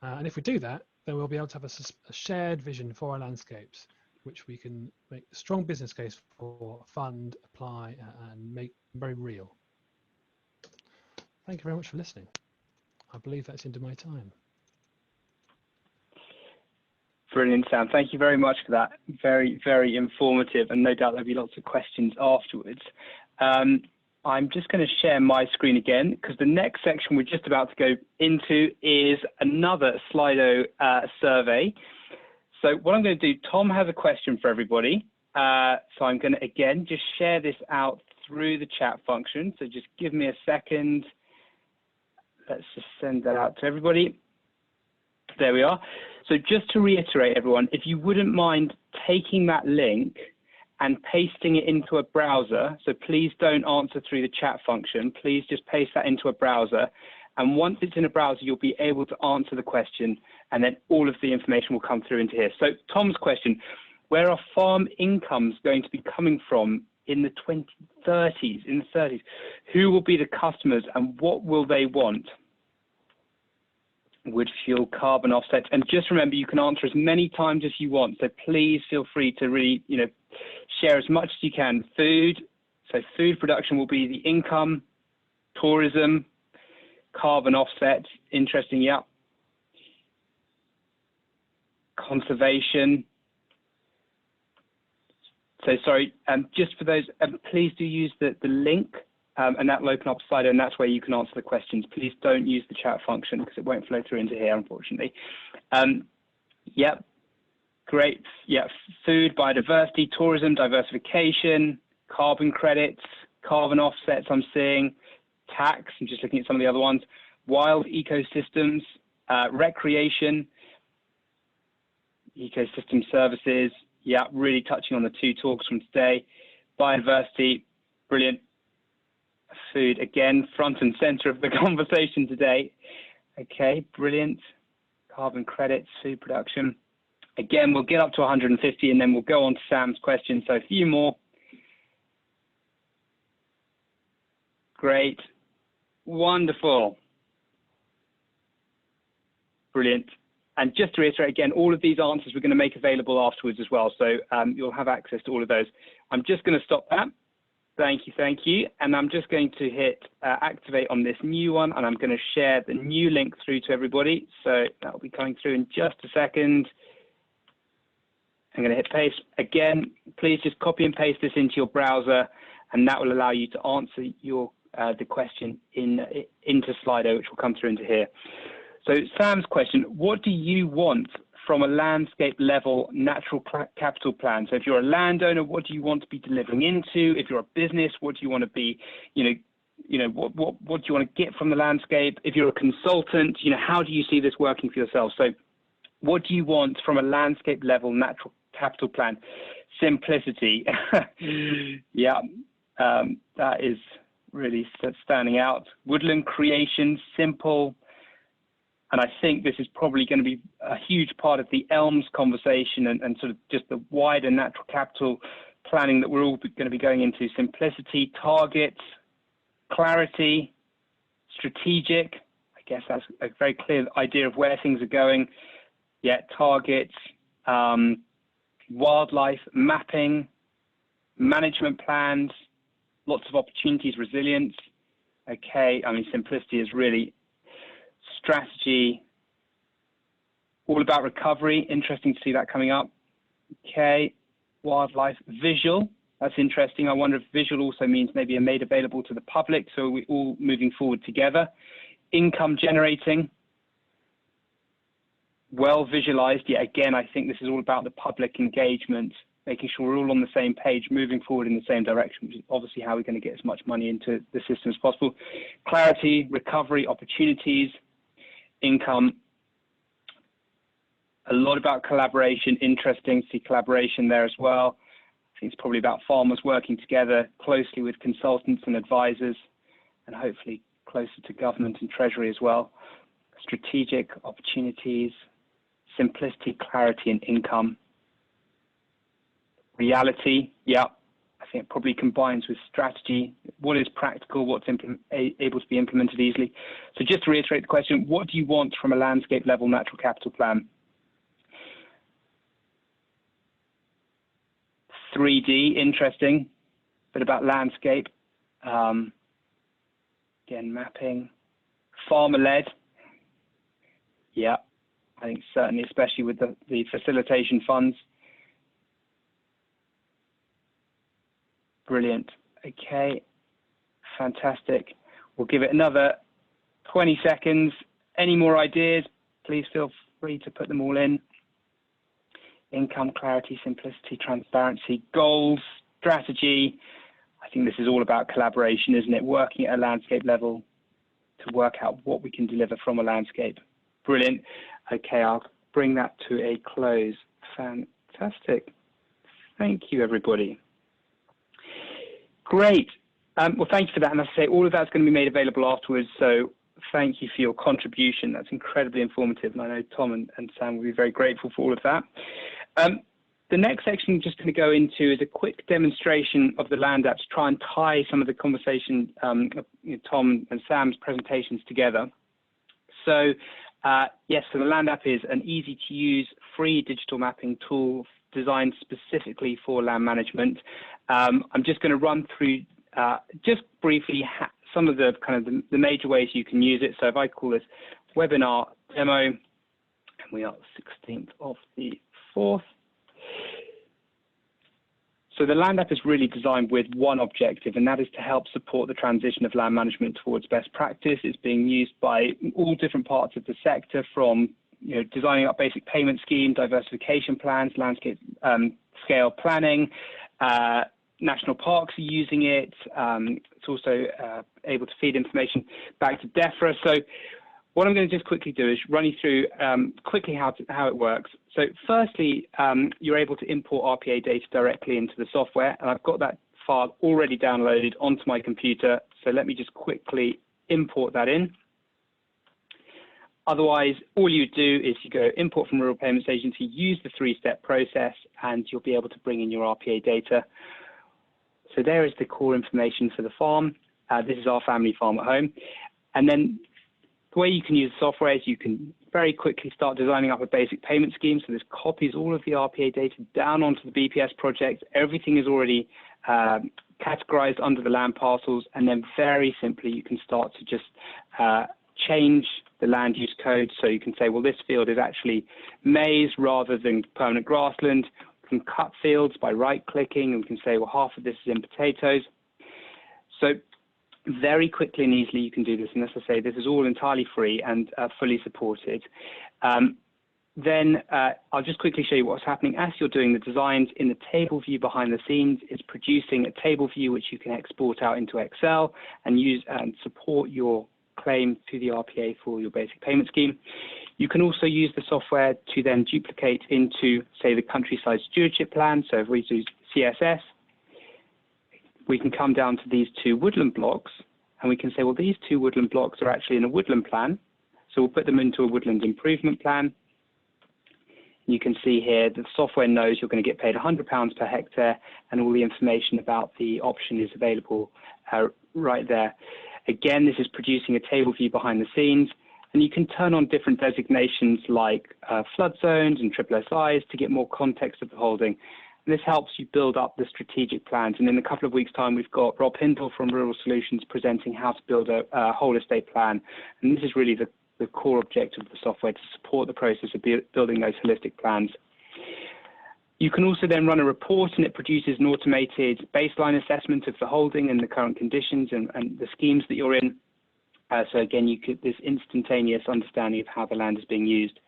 And if we do that, then we'll be able to have a shared vision for our landscapes, which we can make a strong business case for, fund, apply, and make very real. Thank you very much for listening. I believe that's into my time. Brilliant, Sam. Thank you very much for that. Very, very informative, and no doubt there'll be lots of questions afterwards. I'm just going to share my screen again, because the next section we're just about to go into is another Slido survey. So what I'm going to do, Tom has a question for everybody. So I'm going to, again, just share this out through the chat function. So just give me a second. Let's just send that out to everybody. There we are. So just to reiterate, everyone, if you wouldn't mind taking that link and pasting it into a browser, so please don't answer through the chat function, please just paste that into a browser. And once it's in a browser, you'll be able to answer the question, and then all of the information will come through into here. So Tom's question, where are farm incomes going to be coming from in the 2030s, Who will be the customers and what will they want? Wood fuel, carbon offsets, and just remember you can answer as many times as you want. So please feel free to really, share as much as you can. Food, so food production will be the income, tourism, carbon offsets, interesting, yeah. Conservation. So sorry, just for those, please do use the link. And that will open up Slido, and that's where you can answer the questions. Please don't use the chat function because it won't flow through into here, unfortunately. Yep, great. Yeah, food, biodiversity, tourism, diversification, carbon credits, carbon offsets I'm seeing, tax, I'm just looking at some of the other ones, wild ecosystems, recreation, ecosystem services. Yeah, really touching on the two talks from today. Biodiversity, brilliant. Food, again, front and center of the conversation today. Okay, brilliant. Carbon credits, food production. Again, we'll get up to 150 and then we'll go on to Sam's question. So a few more. Great. Wonderful. Brilliant. And just to reiterate again, all of these answers we're going to make available afterwards as well. So you'll have access to all of those. I'm just going to stop that. Thank you. And I'm just going to hit activate on this new one, and I'm going to share the new link through to everybody. So that will be coming through in just a second. I'm going to hit paste. Again, please just copy and paste this into your browser, and that will allow you to answer your the question into Slido, which will come through into here. So Sam's question, what do you want from a landscape level natural capital plan? So if you're a landowner, what do you want to be delivering into? If you're a business, what do you want to be, what do you want to get from the landscape? If you're a consultant, how do you see this working for yourself? So what do you want from a landscape level natural capital plan? Simplicity. Yeah, that is really standing out. Woodland creation, simple. And I think this is probably going to be a huge part of the ELMS conversation and sort of just the wider natural capital planning that we're all going to be going into. Simplicity, targets, clarity, strategic. I guess that's a very clear idea of where things are going. Yeah, targets, wildlife, mapping, management plans, lots of opportunities, resilience. Okay, I mean, simplicity is really strategy, all about recovery. Interesting to see that coming up. Okay, wildlife, visual. That's interesting. I wonder if visual also means maybe a made available to the public, so we're all moving forward together. Income generating, well visualized. Yeah, again, I think this is all about the public engagement, making sure we're all on the same page, moving forward in the same direction, which is obviously how we're going to get as much money into the system as possible. Clarity, recovery, opportunities, income, a lot about collaboration. Interesting to see collaboration there as well. I think it's probably about farmers working together closely with consultants and advisors, and hopefully closer to government and treasury as well. Strategic, opportunities, simplicity, clarity, and income. Reality, yeah, I think it probably combines with strategy. What is practical, what's able to be implemented easily. So just to reiterate the question, what do you want from a landscape level natural capital plan? 3D, interesting, bit about landscape. Again, mapping. Farmer-led, yeah, I think certainly, especially with the facilitation funds. Brilliant. Okay, fantastic. We'll give it another 20 seconds. Any more ideas? Please feel free to put them all in. Income, clarity, simplicity, transparency, goals, strategy. I think this is all about collaboration, isn't it? Working at a landscape level to work out what we can deliver from a landscape. Brilliant. Okay, I'll bring that to a close. Fantastic. Thank you, everybody. Great. Well, thank you for that. And as I say, all of that's going to be made available afterwards. So thank you for your contribution. That's incredibly informative. And I know Tom and Sam will be very grateful for all of that. The next section I'm just going to go into is a quick demonstration of the Land App to try and tie some of the conversation, Tom and Sam's presentations together. So yes, so the Land App is an easy to use, free digital mapping tool designed specifically for land management. I'm just going to run through just briefly some of the the major ways you can use it. So if I call this webinar demo, and we are the 16th of the 4th. So the Land App is really designed with one objective, and that is to help support the transition of land management towards best practice. It's being used by all different parts of the sector, from designing up basic payment scheme, diversification plans, landscape scale planning. National parks are using it. It's also able to feed information back to DEFRA. So what I'm going to just quickly do is run you through quickly how it works. So firstly, you're able to import RPA data directly into the software, and I've got that file already downloaded onto my computer. So let me just quickly import that in. Otherwise, all you do is you go import from Rural Payments Agency, use the 3-step process, and you'll be able to bring in your RPA data. So there is the core information for the farm. This is our family farm at home. And then the way you can use the software is you can very quickly start designing up a basic payment scheme. So this copies all of the RPA data down onto the BPS project. Everything is already categorized under the land parcels. And then very simply, you can start to just change the land use code. So you can say, well, this field is actually maize rather than permanent grassland. can cut fields by right-clicking, and we can say, well, half of this is in potatoes. So very quickly and easily you can do this. And as I say, this is all entirely free and fully supported. Then I'll just quickly show you what's happening as you're doing the designs. In the table view behind the scenes, it's producing a table view which you can export out into Excel and use and support your claim to the RPA for your basic payment scheme. You can also use the software to then duplicate into, say, the countryside stewardship plan. So if we do CSS, we can come down to these two woodland blocks and we can say, well, these two woodland blocks are actually in a woodland plan. So we'll put them into a woodland improvement plan. You can see here the software knows you're going to get paid £100 per hectare, and all the information about the option is available right there. Again, this is producing a table view behind the scenes, and you can turn on different designations like flood zones and triple SIs to get more context of the holding. And this helps you build up the strategic plans. And in a couple of weeks' time, we've got Rob Hindle from Rural Solutions presenting how to build a whole estate plan. And this is really the core objective of the software, to support the process of building those holistic plans. You can also then run a report, and it produces an automated baseline assessment of the holding and the current conditions and the schemes that you're in. So again, you get this instantaneous understanding of how the land is being used.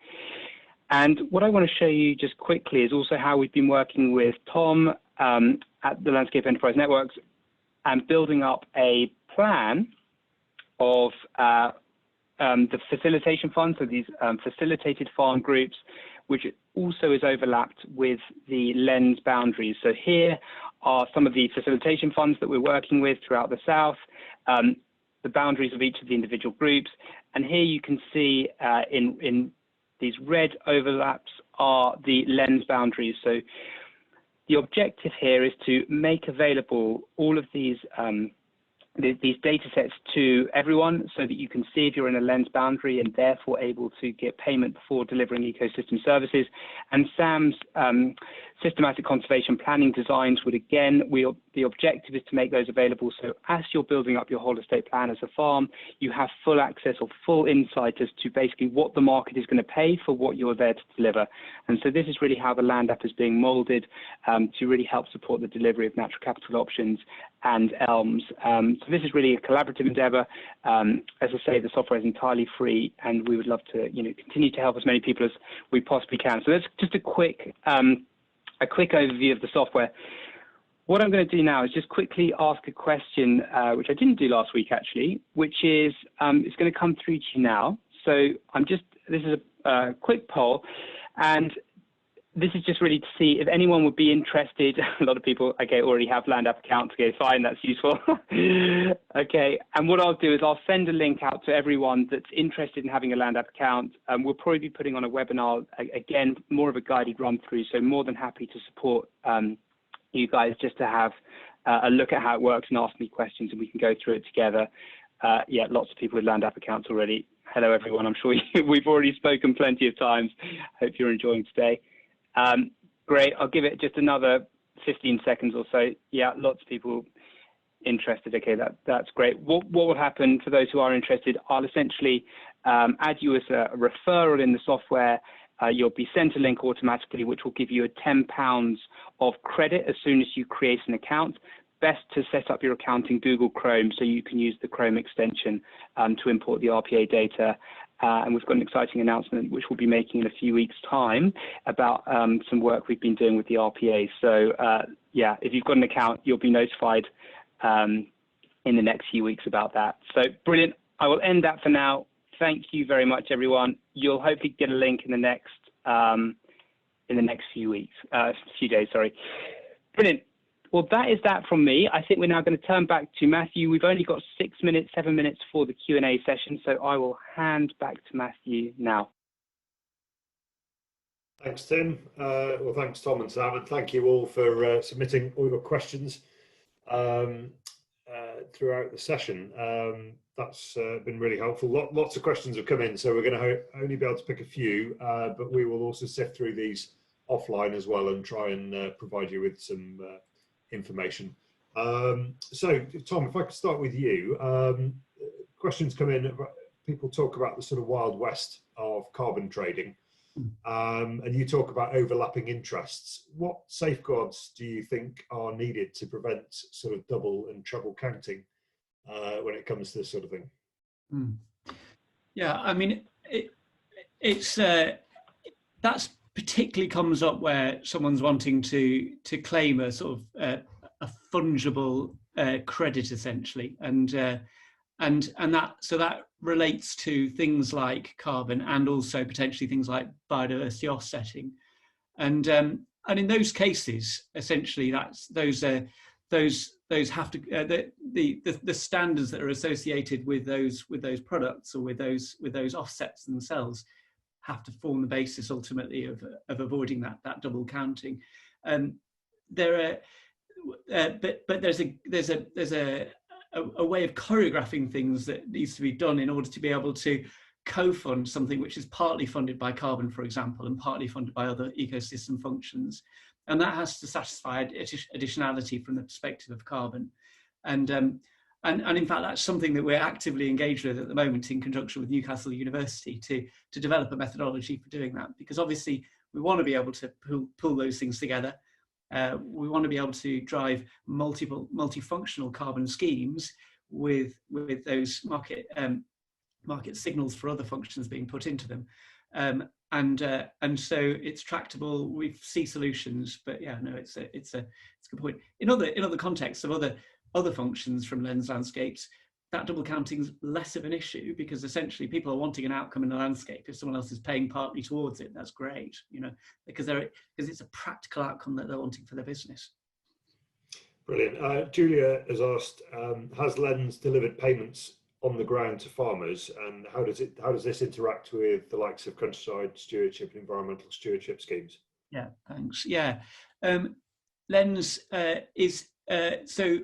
And what I want to show you just quickly is also how we've been working with Tom at the Landscape Enterprise Networks and building up a plan of the facilitation fund, so these facilitated farm groups, which also is overlapped with the lens boundaries. So here are some of the facilitation funds that we're working with throughout the South, the boundaries of each of the individual groups. And here you can see in these red overlaps are the lens boundaries. So the objective here is to make available all of these data sets to everyone so that you can see if you're in a lens boundary and therefore able to get payment before delivering ecosystem services. And Sam's systematic conservation planning designs would, again, the objective is to make those available. So as you're building up your whole estate plan as a farm, you have full access or full insight as to basically what the market is going to pay for what you're there to deliver. And so this is really how the Land App is being molded to really help support the delivery of natural capital options and ELMs. So this is really a collaborative endeavor. As I say, the software is entirely free, and we would love to continue to help as many people as we possibly can. So that's just a quick overview of the software. What I'm going to do now is just quickly ask a question, which I didn't do last week actually, which is it's going to come through to you now. So this is a quick poll, and this is just really to see if anyone would be interested. A lot of people, okay, already have Land App accounts. Okay, fine, that's useful. Okay, and what I'll do is I'll send a link out to everyone that's interested in having a Land App account. We'll probably be putting on a webinar, again, more of a guided run through, so more than happy to support you guys just to have a look at how it works and ask me questions, and we can go through it together. Yeah, lots of people with Land App accounts already. Hello, everyone. I'm sure we've already spoken plenty of times. Hope you're enjoying today. Great. I'll give it just another 15 seconds or so. Yeah, lots of people interested. Okay, that's great. What will happen for those who are interested? I'll essentially add you as a referral in the software. You'll be sent a link automatically, which will give you a £10 of credit as soon as you create an account. Best to set up your account in Google Chrome so you can use the Chrome extension to import the RPA data. And we've got an exciting announcement which we'll be making in a few weeks' time about some work we've been doing with the RPA. So yeah, if you've got an account, you'll be notified in the next few weeks about that. So brilliant. I will end that for now. Thank you very much, everyone. You'll hopefully get a link in the next few days. Sorry. Brilliant. Well, that is that from me. I think we're now going to turn back to Matthew. We've only got 7 minutes for the Q&A session, so I will hand back to Matthew now. Thanks, Tim. Well, thanks, Tom and Sam, and thank you all for submitting all your questions throughout the session. That's been really helpful. Lots of questions have come in, so we're going to only be able to pick a few, but we will also sift through these offline as well and try and provide you with some information. So, Tom, if I could start with you. Questions come in. People talk about the sort of wild west of carbon trading. And you talk about overlapping interests. What safeguards do you think are needed to prevent sort of double and treble counting when it comes to this sort of thing? Yeah, I mean, it's that's particularly comes up where someone's wanting to claim a sort of a fungible credit essentially, and that relates to things like carbon and also potentially things like biodiversity offsetting, and in those cases, essentially, those have to the standards that are associated with those products or with those offsets themselves have to form the basis ultimately of avoiding that double counting. There are, but there's a way of choreographing things that needs to be done in order to be able to co-fund something which is partly funded by carbon, for example, and partly funded by other ecosystem functions, and that has to satisfy additionality from the perspective of carbon, and in fact that's something that we're actively engaged with at the moment in conjunction with Newcastle University to develop a methodology for doing that, because obviously we want to be able to pull those things together. We want to be able to drive multifunctional carbon schemes with those market signals for other functions being put into them, and so it's tractable. We see solutions, but yeah, no, it's a good point. In other contexts of other functions from lens landscapes, that double counting is less of an issue, because essentially people are wanting an outcome in the landscape. If someone else is paying partly towards it, that's great, because it's a practical outcome that they're wanting for their business. Brilliant. Julia has asked, has Lens delivered payments on the ground to farmers, and how does this interact with the likes of countryside stewardship and environmental stewardship schemes? Yeah, thanks. Yeah, Lens is so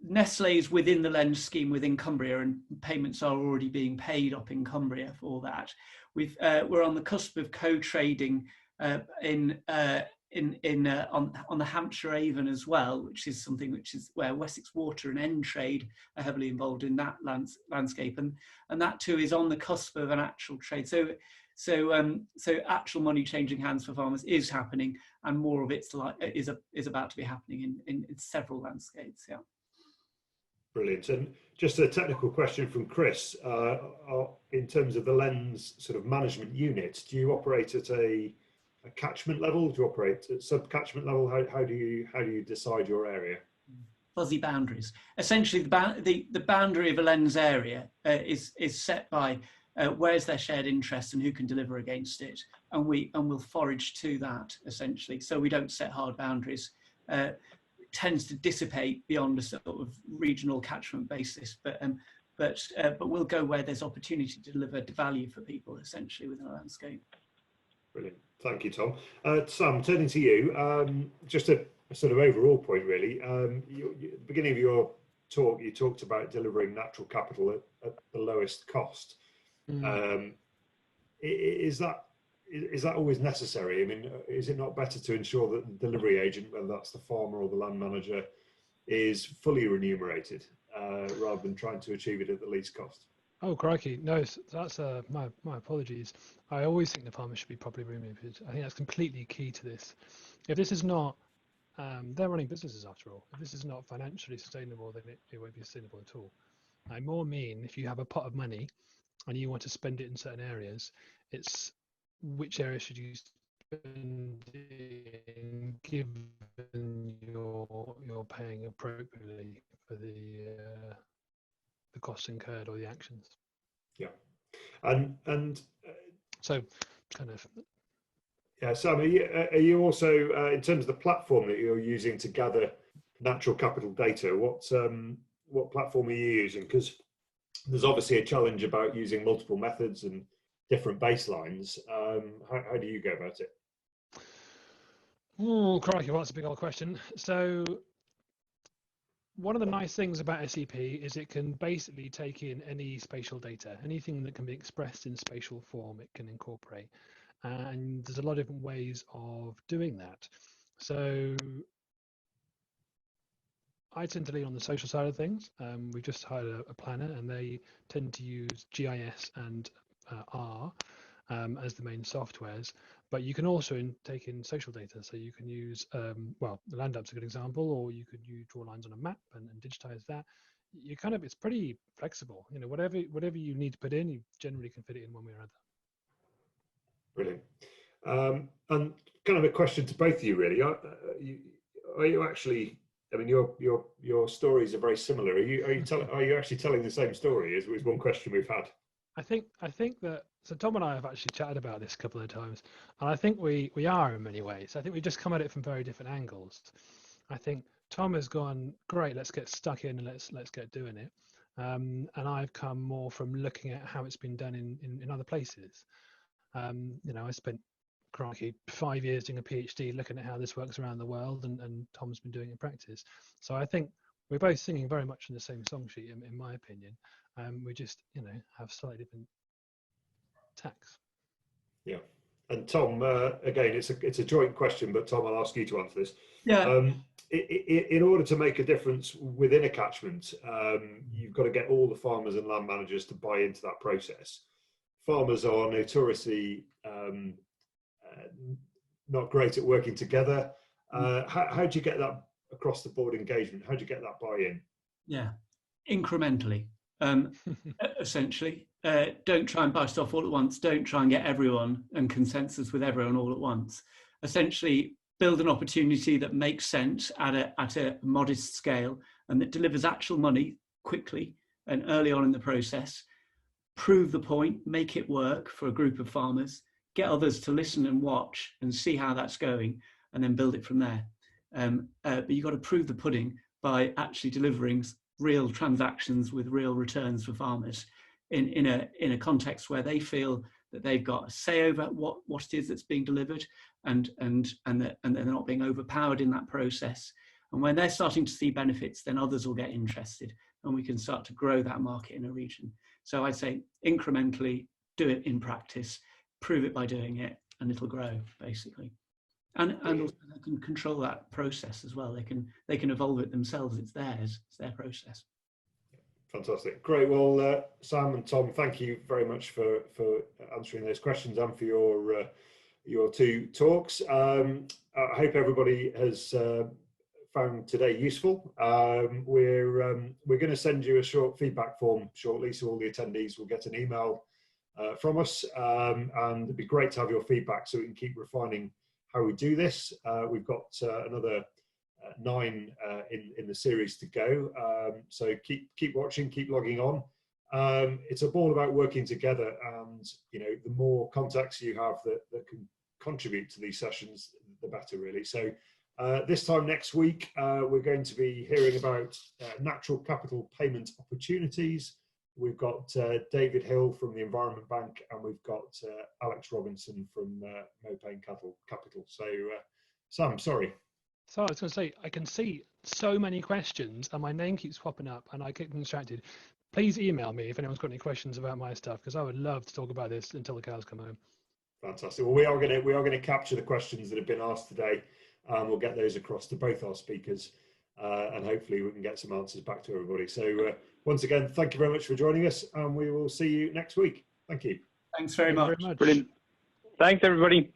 Nestle is within the Lens scheme within Cumbria, and payments are already being paid up in Cumbria for that. We're on the cusp of co-trading on the Hampshire Avon as well, which is where Wessex Water and Entrade are heavily involved in that landscape, and that too is on the cusp of an actual trade. So actual money changing hands for farmers is happening, and more of it's is about to be happening in several landscapes. Yeah. Brilliant. And just a technical question from Chris, in terms of the Lens sort of management unit, do you operate at a catchment level? Do you operate at sub-catchment level? How do you decide your area? Fuzzy boundaries. Essentially, the boundary of a Lens area is set by where's their shared interest and who can deliver against it, and we'll forage to that essentially. So we don't set hard boundaries. Tends to dissipate beyond a sort of regional catchment basis, but we'll go where there's opportunity to deliver value for people essentially within a landscape. Brilliant, thank you, Tom. Sam, turning to you, just a sort of overall point really. At the beginning of your talk, you talked about delivering natural capital at the lowest cost. Is that always necessary? I mean, is it not better to ensure that the delivery agent, whether that's the farmer or the land manager, is fully remunerated rather than trying to achieve it at the least cost? Oh, crikey. No, that's my apologies. I always think the farmer should be properly remunerated. I think that's completely key to this. If this is not, they're running businesses after all. If this is not financially sustainable, then it won't be sustainable at all. I more mean if you have a pot of money and you want to spend it in certain areas, it's which area should you spend in, given you're paying appropriately for the costs incurred or the actions. Yeah, and so kind of. Yeah, Sam, are you also in terms of the platform that you're using to gather natural capital data? What platform are you using? Because there's obviously a challenge about using multiple methods and different baselines. How do you go about it? Oh, crikey, well, that's a big old question. So one of the nice things about SEP is it can basically take in any spatial data. Anything that can be expressed in spatial form, it can incorporate. And there's a lot of different ways of doing that. So I tend to lean on the social side of things. We just hired a planner, and they tend to use GIS and R. as the main softwares, but you can also take in social data. So you can use, well, the land app's a good example, or you could draw lines on a map and digitize that. You kind of, it's pretty flexible. You know, whatever you need to put in, you generally can fit it in one way or other. Brilliant. And kind of a question to both of you, really. Are you actually? I mean, your stories are very similar. Are you actually telling the same story? Is one question we've had. I think that, so Tom and I have actually chatted about this a couple of times, and I think we are in many ways. I think we just come at it from very different angles. I think Tom has gone, great, let's get stuck in and let's get doing it. And I've come more from looking at how it's been done in other places. You know, I spent, crikey, 5 years doing a PhD looking at how this works around the world, and Tom's been doing it in practice. So I think we're both singing very much in the same song sheet, in my opinion. We just, you know, have slightly different tacks. Yeah. And Tom, again, it's a joint question, but Tom, I'll ask you to answer this. Yeah. In order to make a difference within a catchment, you've got to get all the farmers and land managers to buy into that process. Farmers are notoriously not great at working together. How do you get that across the board engagement? How do you get that buy-in? Yeah, incrementally. Essentially, don't try and buy stuff all at once. Don't try and get everyone and consensus with everyone all at once. Essentially, build an opportunity that makes sense at a modest scale and that delivers actual money quickly and early on in the process. Prove the point, make it work for a group of farmers, get others to listen and watch and see how that's going, and then build it from there. But you've got to prove the pudding by actually delivering real transactions with real returns for farmers in a context where they feel that they've got a say over what it is that's being delivered, and they're not being overpowered in that process. And when they're starting to see benefits, then others will get interested, and we can start to grow that market in a region. So I'd say incrementally, do it in practice, prove it by doing it, and it'll grow basically. And also they can control that process as well. They can evolve it themselves. It's theirs. It's their process. Fantastic. Great. Well, Sam and Tom, thank you very much for answering those questions and for your two talks. I hope everybody has found today useful. We're going to send you a short feedback form shortly, so all the attendees will get an email from us, and it'd be great to have your feedback so we can keep refining how we do this. We've got another 9 in the series to go, so keep watching, keep logging on. It's all about working together, and you know, the more contacts you have that can contribute to these sessions, the better, really. So this time next week, we're going to be hearing about natural capital payment opportunities. We've got David Hill from the Environment Bank, and we've got Alex Robinson from Mopane Capital. So, Sam, sorry. So I was going to say, I can see so many questions, and my name keeps popping up, and I get distracted. Please email me if anyone's got any questions about my stuff, because I would love to talk about this until the cows come home. Fantastic. Well, we are going to capture the questions that have been asked today, and we'll get those across to both our speakers, and hopefully we can get some answers back to everybody. So once again, thank you very much for joining us, and we will see you next week. Thank you. Thanks very much. Brilliant. Thanks, everybody.